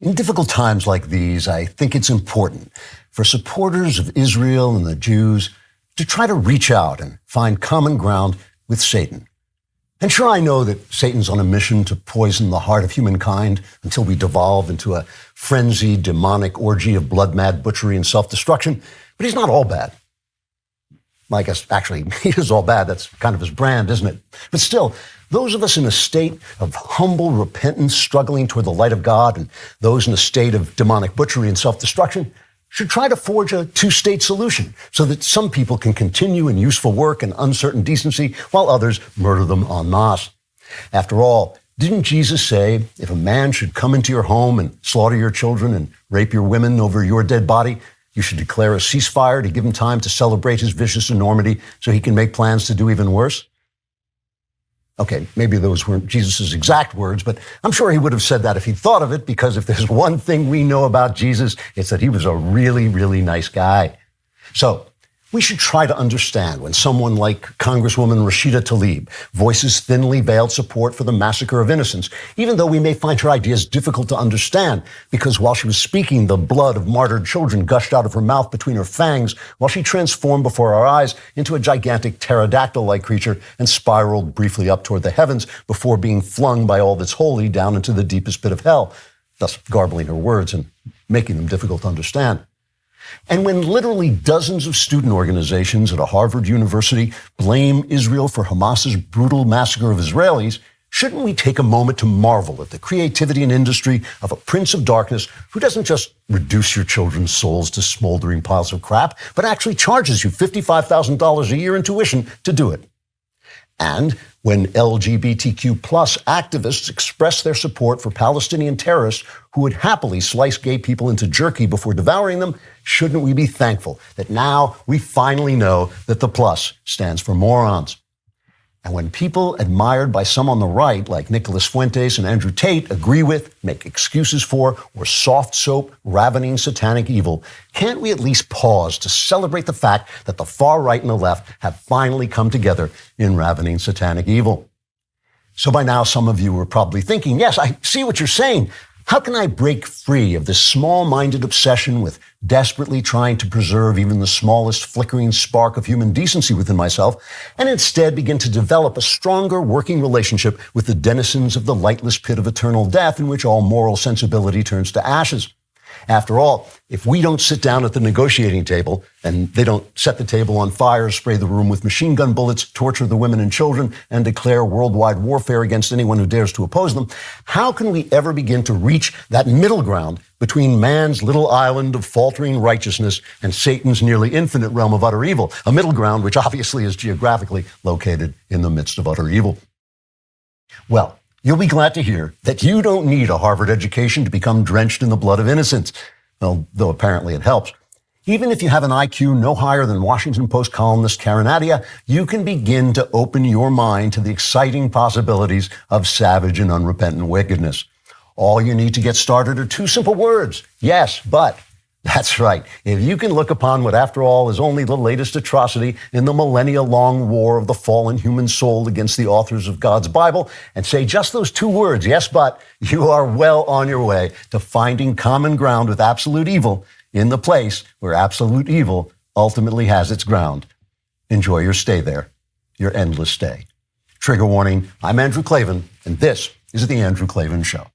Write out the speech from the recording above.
In difficult times like these, I think it's important for supporters of Israel and the Jews to try to reach out and find common ground with Satan. And sure, I know that Satan's on a mission to poison the heart of humankind until we devolve into a frenzied, demonic orgy of blood-mad butchery and self-destruction, but he's not all bad. I guess, actually, he is all bad. That's kind of his brand, isn't it? But still, those of us in a state of humble repentance, struggling toward the light of God, and those in a state of demonic butchery and self-destruction should try to forge a two-state solution so that some people can continue in useful work and uncertain decency while others murder them en masse. After all, didn't Jesus say, if a man should come into your home and slaughter your children and rape your women over your dead body, you should declare a ceasefire to give him time to celebrate his vicious enormity so he can make plans to do even worse? Okay, maybe those weren't Jesus' exact words, but I'm sure he would have said that if he'd thought of it, because if there's one thing we know about Jesus, it's that he was a really, really nice guy. So we should try to understand when someone like Congresswoman Rashida Tlaib voices thinly veiled support for the massacre of innocents, even though we may find her ideas difficult to understand, because while she was speaking, the blood of martyred children gushed out of her mouth between her fangs, while she transformed before our eyes into a gigantic pterodactyl-like creature and spiraled briefly up toward the heavens before being flung by all that's holy down into the deepest pit of hell, thus garbling her words and making them difficult to understand. And when literally dozens of student organizations at a Harvard University blame Israel for Hamas's brutal massacre of Israelis, shouldn't we take a moment to marvel at the creativity and industry of a prince of darkness who doesn't just reduce your children's souls to smoldering piles of crap, but actually charges you $55,000 a year in tuition to do it? And when LGBTQ plus activists express their support for Palestinian terrorists who would happily slice gay people into jerky before devouring them, shouldn't we be thankful that now we finally know that the plus stands for morons? And when people admired by some on the right, like Nicholas Fuentes and Andrew Tate, agree with, make excuses for, or soft soap ravening satanic evil, can't we at least pause to celebrate the fact that the far right and the left have finally come together in ravening satanic evil? So by now, some of you are probably thinking, yes, I see what you're saying. How can I break free of this small-minded obsession with desperately trying to preserve even the smallest flickering spark of human decency within myself, and instead begin to develop a stronger working relationship with the denizens of the lightless pit of eternal death in which all moral sensibility turns to ashes? After all, if we don't sit down at the negotiating table, and they don't set the table on fire, spray the room with machine gun bullets, torture the women and children, and declare worldwide warfare against anyone who dares to oppose them, how can we ever begin to reach that middle ground between man's little island of faltering righteousness and Satan's nearly infinite realm of utter evil, a middle ground which obviously is geographically located in the midst of utter evil? Well, you'll be glad to hear that you don't need a Harvard education to become drenched in the blood of innocence, well, though apparently it helps. Even if you have an IQ no higher than Washington Post columnist Karen Adia, you can begin to open your mind to the exciting possibilities of savage and unrepentant wickedness. All you need to get started are two simple words: yes, but. That's right. If you can look upon what, after all, is only the latest atrocity in the millennia-long war of the fallen human soul against the authors of God's Bible, and say just those two words, yes, but, you are well on your way to finding common ground with absolute evil in the place where absolute evil ultimately has its ground. Enjoy your stay there, your endless stay. Trigger warning, I'm Andrew Klavan, and this is The Andrew Klavan Show.